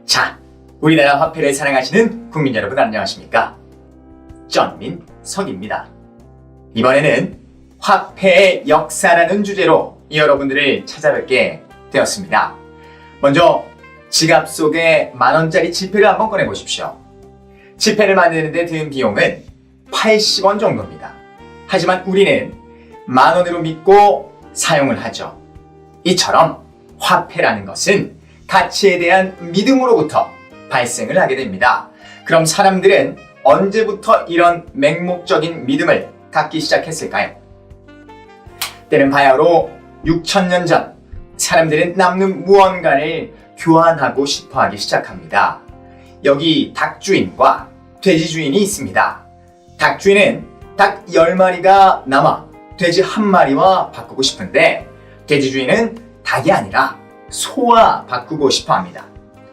자, 우리나라 화폐를 사랑하시는 국민 여러분 안녕하십니까? 쩐민석입니다. 이번에는 화폐의 역사라는 주제로 여러분들을 찾아뵙게 되었습니다. 먼저 지갑 속에 만원짜리 지폐를 한번 꺼내보십시오. 지폐를 만드는 데 든 비용은 80원 정도입니다. 하지만 우리는 만원으로 믿고 사용을 하죠. 이처럼 화폐라는 것은 가치에 대한 믿음으로부터 발생을 하게 됩니다. 그럼 사람들은 언제부터 이런 맹목적인 믿음을 갖기 시작했을까요? 때는 바야흐로 6,000년 전 사람들은 남는 무언가를 교환하고 싶어 하기 시작합니다. 여기 닭주인과 돼지주인이 있습니다. 닭주인은 닭 10마리가 남아 돼지 1마리와 바꾸고 싶은데 돼지주인은 닭이 아니라 소와 바꾸고 싶어 합니다.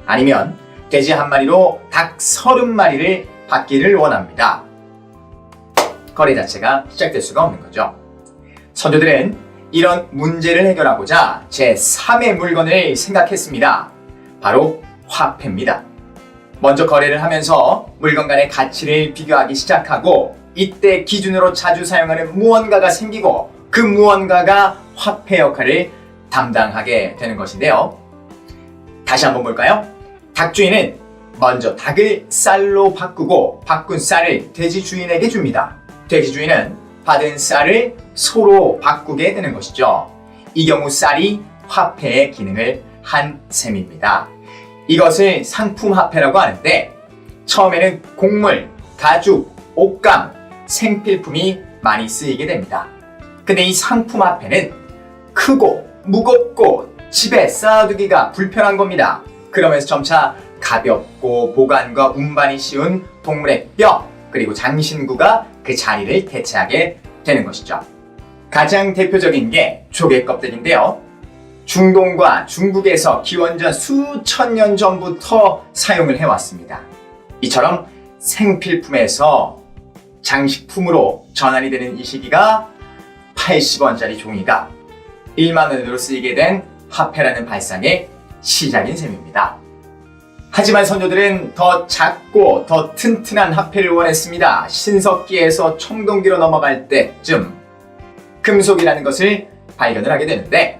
아니면 돼지 1마리로 닭 30마리를 받기를 원합니다. 거래 자체가 시작될 수가 없는 거죠. 선조들은 이런 문제를 해결하고자 제3의 물건을 생각했습니다. 바로 화폐입니다. 먼저 거래를 하면서 물건 간의 가치를 비교하기 시작하고 이때 기준으로 자주 사용하는 무언가가 생기고 그 무언가가 화폐 역할을 담당하게 되는 것인데요. 다시 한번 볼까요? 닭주인은 먼저 닭을 쌀로 바꾸고 바꾼 쌀을 돼지주인에게 줍니다. 돼지주인은 받은 쌀을 소로 바꾸게 되는 것이죠. 이 경우 쌀이 화폐의 기능을 한 셈입니다. 이것을 상품화폐라고 하는데 처음에는 곡물, 가죽, 옷감, 생필품이 많이 쓰이게 됩니다. 근데 이 상품화폐는 크고 무겁고 집에 쌓아두기가 불편한 겁니다. 그러면서 점차 가볍고 보관과 운반이 쉬운 동물의 뼈 그리고 장신구가 그 자리를 대체하게 되는 것이죠. 가장 대표적인 게 조개 껍데기인데요. 중동과 중국에서 기원전 수천 년 전부터 사용을 해왔습니다. 이처럼 생필품에서 장식품으로 전환이 되는 이 시기가 80원짜리 종이가 1만 원으로 쓰이게 된 화폐라는 발상의 시작인 셈입니다. 하지만 선조들은 더 작고 더 튼튼한 화폐를 원했습니다. 신석기에서 청동기로 넘어갈 때쯤 금속이라는 것을 발견을 하게 되는데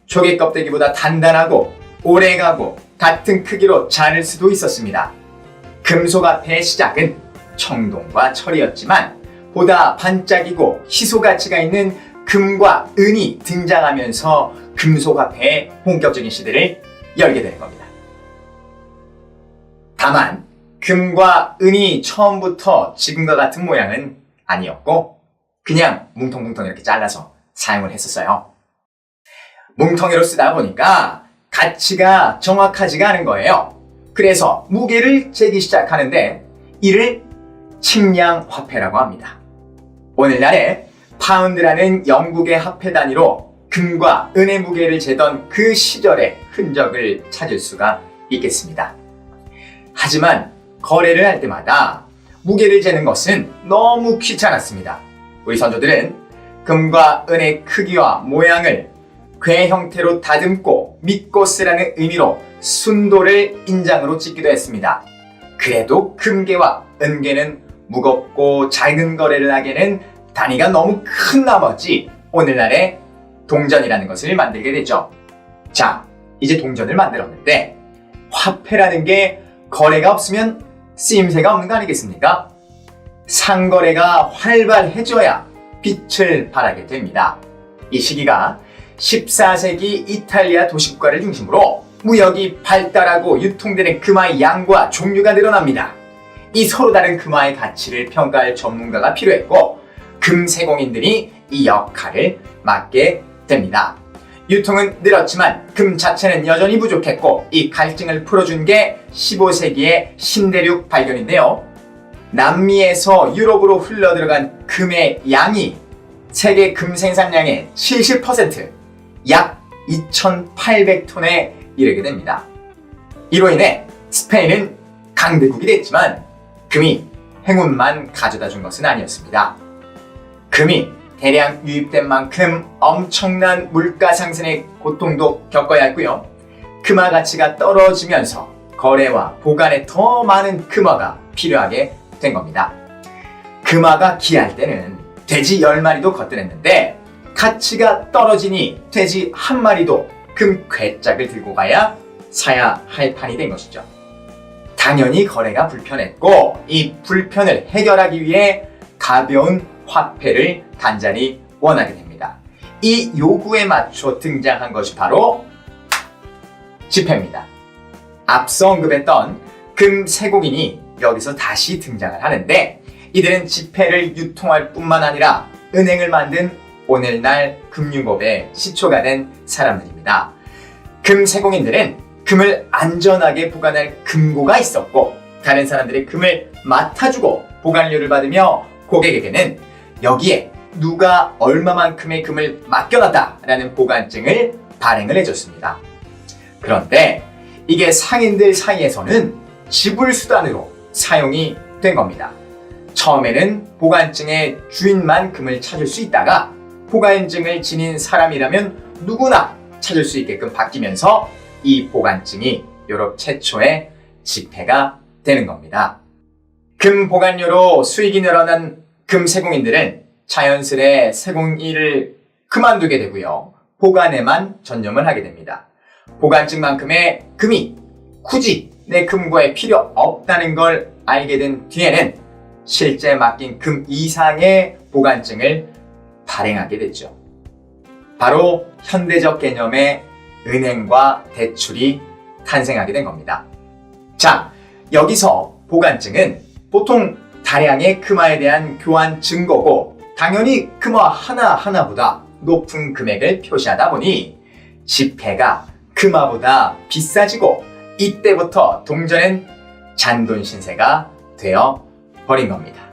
조개 껍데기보다 단단하고 오래가고 같은 크기로 자를 수도 있었습니다. 금속 화폐의 시작은 청동과 철이었지만 보다 반짝이고 희소 가치가 있는 금과 은이 등장하면서 금속 화폐의 본격적인 시대를 열게 되는 겁니다. 다만 금과 은이 처음부터 지금과 같은 모양은 아니었고 그냥 뭉텅뭉텅 이렇게 잘라서 사용을 했었어요. 뭉텅이로 쓰다 보니까 가치가 정확하지가 않은 거예요. 그래서 무게를 재기 시작하는데 이를 측량 화폐라고 합니다. 오늘날에 파운드라는 영국의 화폐 단위로 금과 은의 무게를 재던 그 시절의 흔적을 찾을 수가 있겠습니다. 하지만 거래를 할 때마다 무게를 재는 것은 너무 귀찮았습니다. 우리 선조들은 금과 은의 크기와 모양을 괴 형태로 다듬고 믿고 쓰라는 의미로 순도를 인장으로 찍기도 했습니다. 그래도 금괴와 은괴는 무겁고 작은 거래를 하기에는 단위가 너무 큰 나머지 오늘날의 동전이라는 것을 만들게 되죠. 자, 이제 동전을 만들었는데 화폐라는 게 거래가 없으면 쓰임새가 없는 거 아니겠습니까? 상거래가 활발해져야 빛을 발하게 됩니다. 이 시기가 14세기 이탈리아 도시국가를 중심으로 무역이 발달하고 유통되는 금화의 양과 종류가 늘어납니다. 이 서로 다른 금화의 가치를 평가할 전문가가 필요했고 금세공인들이 이 역할을 맡게 됩니다. 유통은 늘었지만 금 자체는 여전히 부족했고 이 갈증을 풀어준 게 15세기의 신대륙 발견인데요. 남미에서 유럽으로 흘러들어간 금의 양이 세계 금 생산량의 70%, 약 2,800톤에 이르게 됩니다. 이로 인해 스페인은 강대국이 됐지만 금이 행운만 가져다 준 것은 아니었습니다. 금이 대량 유입된 만큼 엄청난 물가 상승의 고통도 겪어야 했고요. 금화 가치가 떨어지면서 거래와 보관에 더 많은 금화가 필요하게 된 겁니다. 금화가 귀할 때는 돼지 10마리도 거뜬했는데 가치가 떨어지니 돼지 1마리도 금 괴짝을 들고 가야 사야 할 판이 된 것이죠. 당연히 거래가 불편했고 이 불편을 해결하기 위해 가벼운 화폐를 간절히 원하게 됩니다. 이 요구에 맞춰 등장한 것이 바로 지폐입니다. 앞서 언급했던 금 세공인이 여기서 다시 등장을 하는데 이들은 지폐를 유통할 뿐만 아니라 은행을 만든 오늘날 금융업의 시초가 된 사람들입니다. 금 세공인들은 금을 안전하게 보관할 금고가 있었고 다른 사람들의 금을 맡아주고 보관료를 받으며 고객에게는 여기에 누가 얼마만큼의 금을 맡겨놨다라는 보관증을 발행을 해줬습니다. 그런데 이게 상인들 사이에서는 지불수단으로 사용이 된 겁니다. 처음에는 보관증의 주인만 금을 찾을 수 있다가 보관증을 지닌 사람이라면 누구나 찾을 수 있게끔 바뀌면서 이 보관증이 유럽 최초의 지폐가 되는 겁니다. 금 보관료로 수익이 늘어난 금 세공인들은 자연스레 세공 일을 그만두게 되고요. 보관에만 전념을 하게 됩니다. 보관증만큼의 금이 굳이 내 금고에 필요 없다는 걸 알게 된 뒤에는 실제 맡긴 금 이상의 보관증을 발행하게 됐죠. 바로 현대적 개념의 은행과 대출이 탄생하게 된 겁니다. 자, 여기서 보관증은 보통 다량의 금화에 대한 교환 증거고 당연히 금화 하나하나보다 높은 금액을 표시하다 보니 지폐가 금화보다 비싸지고 이때부터 동전은 잔돈 신세가 되어 버린 겁니다.